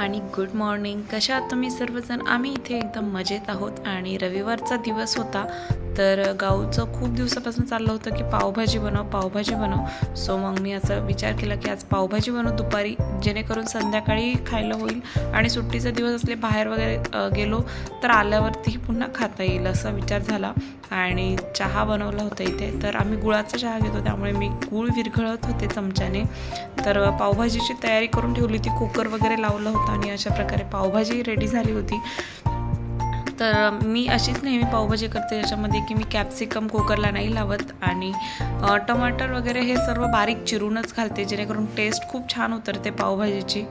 आणि good morning. कशा आहात तुम्ही सर्वजण? आम्ही इथे एकदम मजेत आहोत आणि रविवारचा दिवस होता, तर गावचं खूप दिवसापासून चाललं होतं की पावभाजी बनव. सो मग मी असा विचार केला की आज पावभाजी बनव दुपारी, जेणेकरून संध्याकाळी खायला होईल आणि सुट्टीचा दिवस असले बाहेर वगैरे गेलो तर आल्यावरती पुन्हा खाता येईल असा विचार झाला. आणि चहा बनवला होता इथे, तर आम्ही गुळाचा चहा घेतो त्यामुळे मी गूळ विरघळत होते चमच्याने. तर पावभाजीची तयारी करून ठेवली होती, कुकर वगैरे लावलं होतं आणि अशा प्रकारे पावभाजी रेडी झाली होती. तर मी अशीच नेहमी पावभाजी करते याच्यामध्ये की मी कॅप्सिकम कुकरला नाही लावत आणि टमाटर वगैरे हे सर्व बारीक चिरूनच घालते, जेणेकरून टेस्ट खूप छान उतरते पावभाजीची.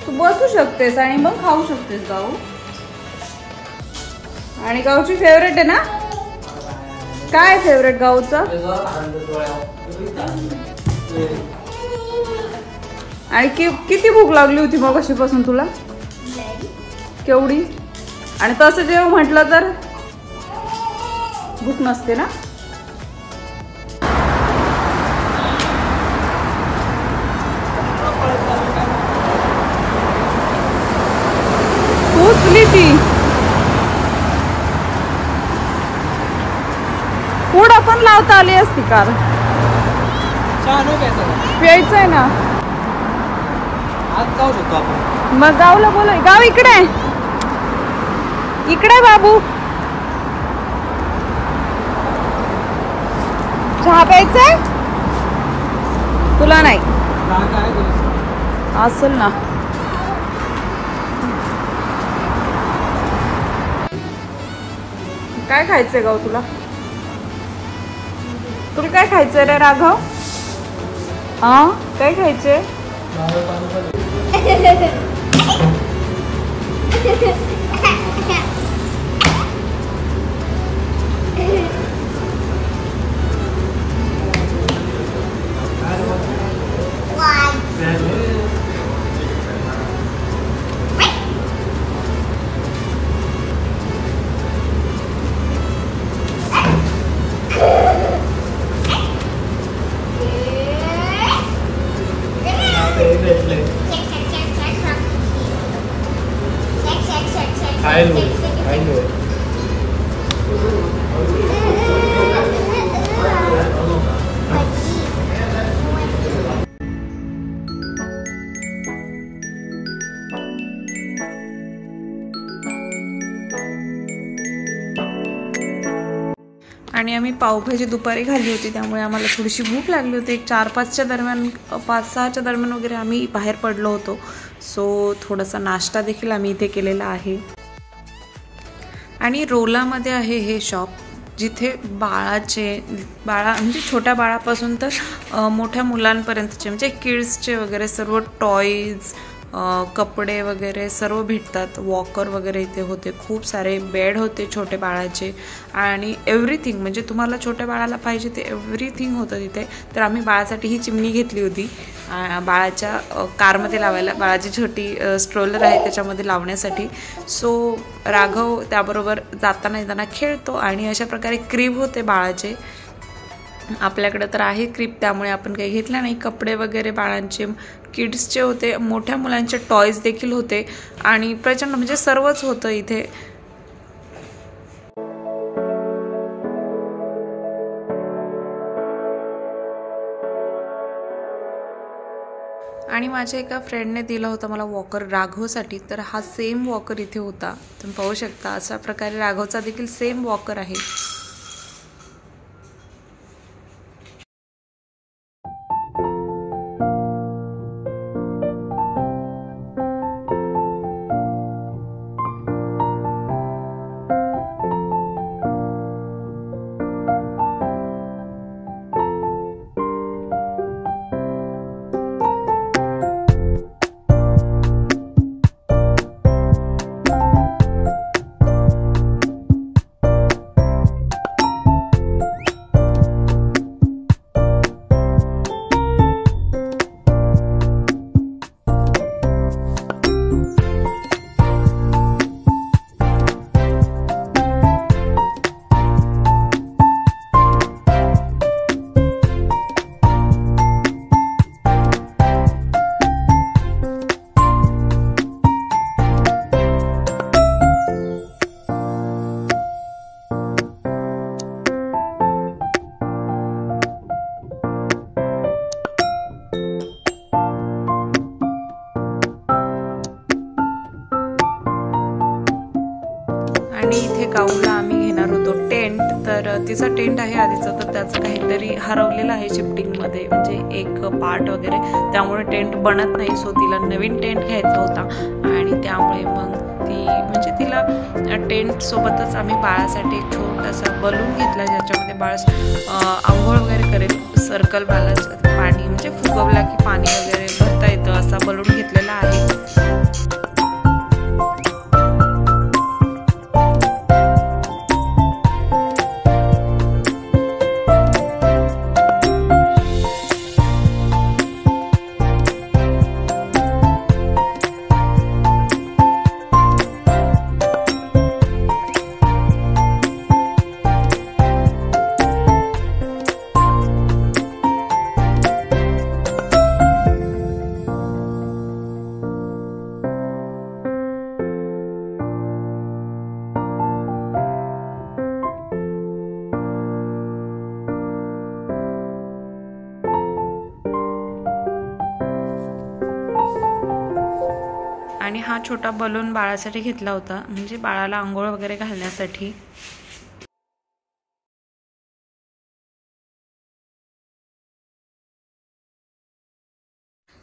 तू बसू शकतेस आणि मग खाऊ शकतेस गाऊ. आणि गाऊची फेवरेट आहे ना? काय फेवरेट गाऊचं? आणि किती भूक लागली होती मग अशीपासून तुला? केवढी? आणि तसं जेव्हा म्हटलं तर भूक नसते ना? ती पुढं पण लावता आली असती कार. प्यायचंय ना? आज जाऊ शकतो आपण. मग गावला बोलव. गाव इकडे इकडे बाबू. चहा प्यायचंय तुला? नाही असेल ना. काय खायचंय गाव तुला? तुला काय खायचंय रे राघव? हा काय खायचंय? पावभाजी दुपारी खाल्ली होती, त्यामुळे आम्हाला थोडीशी भूक लागली होती. एक 4-5च्या दरम्यान 5-6च्या दरम्यान वगैरे आम्ही बाहेर पडलो होतो. सो थोडासा नाश्ता देखील आम्ही इथे केलेला आहे. आणि रोलामध्ये आहे हे शॉप, जिथे बाळा म्हणजे छोट्या बाळापासून तर मोठ्या मुलांपर्यंतचे म्हणजे किड्सचे वगैरे सर्व टॉईज, कपडे वगैरे सर्व भेटतात. वॉकर वगैरे इथे होते, खूप सारे बेड होते छोटे बाळाचे आणि एव्हरीथिंग म्हणजे तुम्हाला छोट्या बाळाला पाहिजे ते एव्हरीथिंग होतं तिथे. तर आम्ही बाळासाठी ही चिमणी घेतली होती बाळाच्या कारमध्ये लावायला. बाळाची छोटी स्ट्रोलर आहे त्याच्यामध्ये लावण्यासाठी. सो राघव त्याबरोबर जाताना येताना खेळतो आणि अशा प्रकारे क्रीब होते बाळाचे. आपल्याकडे तर आहे क्रीप, त्यामुळे आपण काही घेतलं नाही. कपडे वगैरे बाळांचे किड्सचे होते, मोठ्या मुलांचे टॉयज देखील होते आणि प्रचंड म्हणजे सर्वच होतं इथे. आणि माझ्या एका फ्रेंडने दिला होता मला वॉकर राघवसाठी, तर हा सेम वॉकर इथे होता. तुम्ही पाहू शकता अशा प्रकारे राघवचा देखील सेम वॉकर आहे. आणि इथे गाऊला आम्ही घेणार होतो टेंट, तर तिचा टेंट आहे आधीचा, तर त्याचं काहीतरी हरवलेलं आहे शिफ्टिंगमध्ये, म्हणजे एक पार्ट वगैरे, त्यामुळे टेंट बनत नाही. सो तिला नवीन टेंट घ्यायचा होता आणि त्यामुळे मग ती म्हणजे तिला टेंटसोबतच आम्ही बाळासाठी एक छोटासा बलून घेतला, ज्याच्यामध्ये बाळ आंघोळ वगैरे करेल. सर्कल बाळाचं पाणी म्हणजे फुगवला की पाणी वगैरे भरता येतं असा बलून घेतलेला आहे. आणि हा छोटा बलून बाळासाठी घेतला होता, म्हणजे बाळाला आंघोळ वगैरे घालण्यासाठी.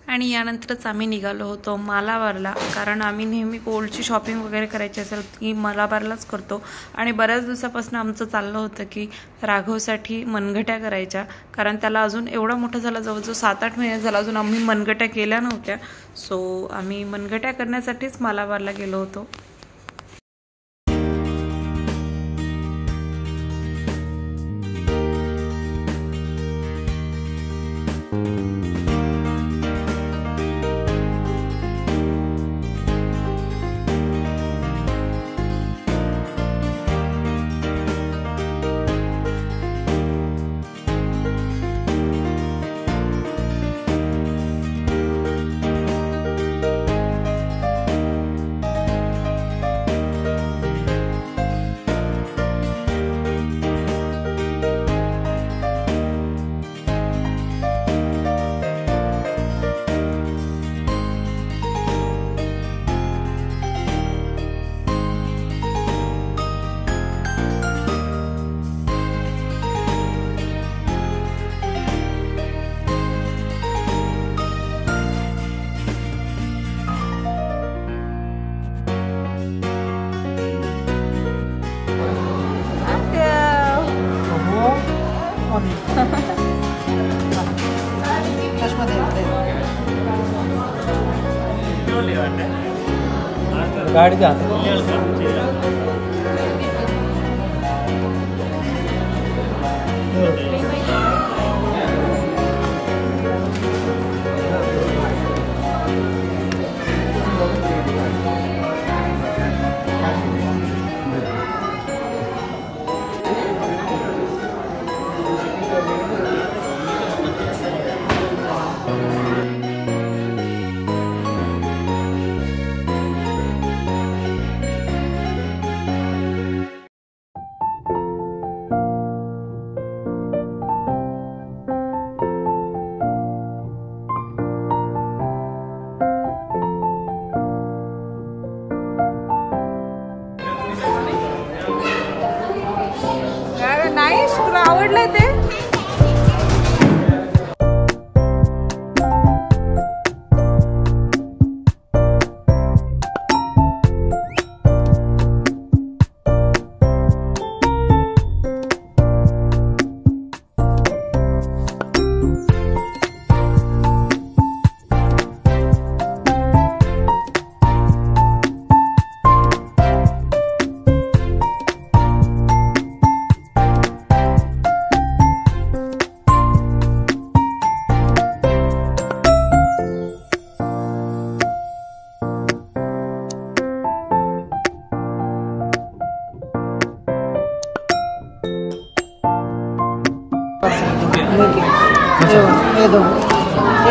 आणि यानंतरच आम्ही निघालो होतो मालाबारला, कारण आम्ही नेहमी गोल्डची शॉपिंग वगैरे करायची असेल की मालाबारलाच करतो. आणि बऱ्याच दिवसापासून आमचं चाललं होतं की राघवसाठी मनगट्या करायच्या, कारण त्याला अजून एवढा मोठा झाला, जवळजवळ 7-8 महिने झाला, अजून आम्ही मनगट्या केल्या नव्हत्या. सो आम्ही मनगट्या करण्यासाठीच मालाबारला गेलो होतो. गाड़ी का नाईस, तुला आवडलंय ते?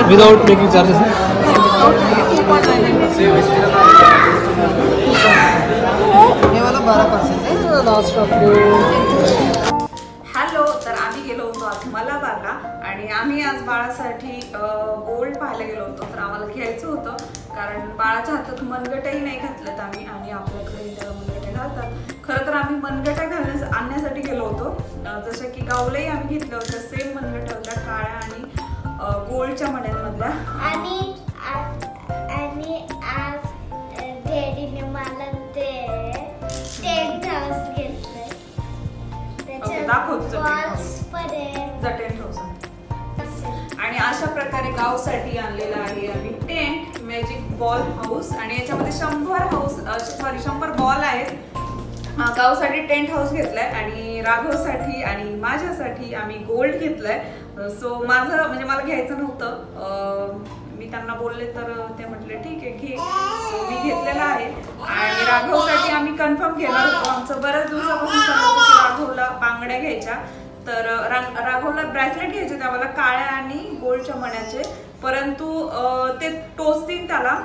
विदाउट मेकिंग चार्जेस हे वाला 12% आहे लास्ट ऑफ हॅलो, तर आम्ही गेलो होतो आज मलाबारला आणि आम्ही आज बाळासाठी गोल्ड पाहायला गेलो होतो. तर आम्हाला घ्यायचं होतं कारण बाळाच्या हातात मनगटही नाही घातलं आम्ही आणि आपल्याकडे मनगटे घालतात. खरं तर आम्ही मनगटा आणण्यासाठी गेलो होतो. जसं की गावलाही आम्ही घेतलं होतं, सेम मनगट्या होत्या काळ्या आणि गोल्डच्या मण्यांमधल्या. आणि आज डॅडीने मला ते टेंट हाऊस घेतलंय. आणि अशा प्रकारे गावसाठी आणलेला आहे आम्ही टेंट मॅजिक बॉल हाऊस आणि याच्यामध्ये 100 बॉल आहेत. गावसाठी टेंट हाऊस घेतलाय आणि राघवसाठी आणि माझ्यासाठी आम्ही गोल्ड घेतलाय. सो माझं म्हणजे मला घ्यायचं नव्हतं, मी त्यांना बोलले तर ते म्हटले ठीक आहे घे. सो मी घेतलेला आहे आणि राघवसाठी आम्ही कन्फर्म केलं होतं. आमचं बऱ्याच दिवसापासून चाललं होतं की राघवला बांगड्या घ्यायच्या. तर राघवला ब्रेसलेट घ्यायचे होते आम्हाला काळ्या आणि गोल्डच्या मण्याचे, परंतु ते टोचतील त्याला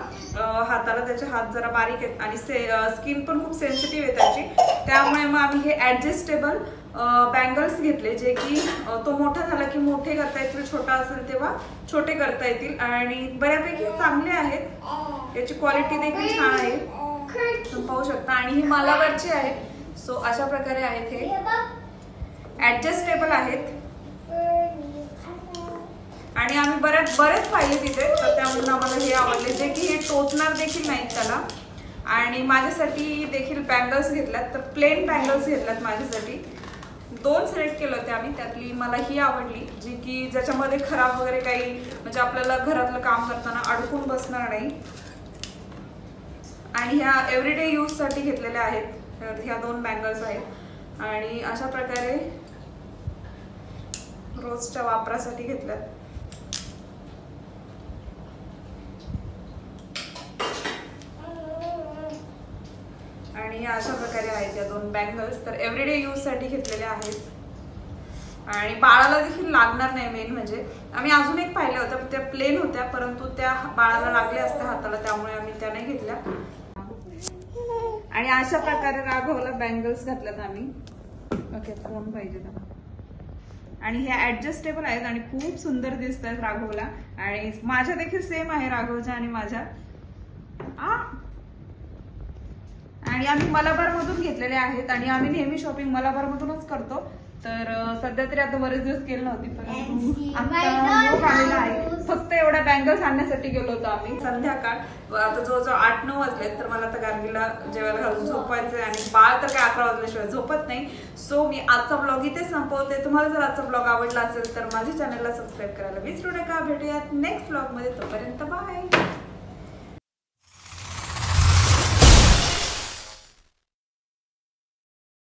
हाताला, त्याचे हात जरा बारीक आहेत आणि स्किन पण खूप सेन्सिटिव्ह आहे त्याची. त्यामुळे मग आम्ही हे ऍडजस्टेबल बँगल्स घेतले जे की तो मोठा झाला की मोठे करता येतील, छोटा असेल तेव्हा छोटे करता येतील आणि बऱ्यापैकी चांगले आहेत. याची क्वालिटी देखील छान आहे, तुम्ही पाहू शकता. आणि ही मालावरची आहे. सो अशा प्रकारे आहेत, हे ऍडजस्टेबल आहेत आणि आम्ही बरेच पाहिले तिथे, तर त्यामुळे आम्हाला हे आवडले जे की हे टोचणार देखील नाहीत त्याला. आणि माझ्यासाठी देखील बँगल्स घेतल्यात, तर प्लेन बँगल्स घेतल्यात माझ्यासाठी. 2 सिलेक्ट केले होते आम्ही, त्यातली मला ही आवडली जी की ज्याच्यामध्ये खराब वगैरे काही म्हणजे आपल्याला घरातलं काम करताना अडकून बसणार नाही. आणि ह्या एव्हरीडे यूजसाठी घेतलेल्या आहेत. ह्या 2 बँगल्स आहेत आणि अशा प्रकारे रोजच्या वापरासाठी घेतल्यात. आणि अशा प्रकारे आहेत या 2 बँगल्स, तर एव्हरीडे यूज साठी घेतलेल्या आहेत आणि बाळाला देखील लागणार नाही. मेन म्हणजे आम्ही अजून एक पाहिल्या होत्या, त्या प्लेन होत्या परंतु त्या बाळाला लागल्या असत्या हाताला, त्यामुळे आम्ही त्या नाही घेतल्या. आणि अशा प्रकारे राघवला बँगल्स घातल्यात आम्ही. ओके, फोन पाहिजे ना. आणि हे ऍडजस्टेबल आहेत आणि खूप सुंदर दिसत आहेत राघवला. आणि माझ्या देखील सेम आहे राघवच्या आणि माझ्या. आणि आम्ही मलाबार मधून घेतलेले आहेत आणि आम्ही नेहमी शॉपिंग मलाबार मधूनच करतो. तर सध्या तरी आता बरेच दिवस केलं नव्हती पण आता लोक आलेला आहे. फक्त एवढ्या बँगल्स आणण्यासाठी गेलो होतो आम्ही. संध्याकाळ आता जवळजवळ 8-9 वाजलेत तर मला आता गार्गीला जेवायला घालून झोपायचंय आणि बाळ तर काय 11 वाजल्याशिवाय झोपत नाही. सो मी आजचा ब्लॉग इथे संपवते. तुम्हाला जर आजचा ब्लॉग आवडला असेल तर माझ्या चॅनलला सबस्क्राईब करायला विसरू नका. भेटूयात नेक्स्ट ब्लॉग मध्ये. तोपर्यंत बाय.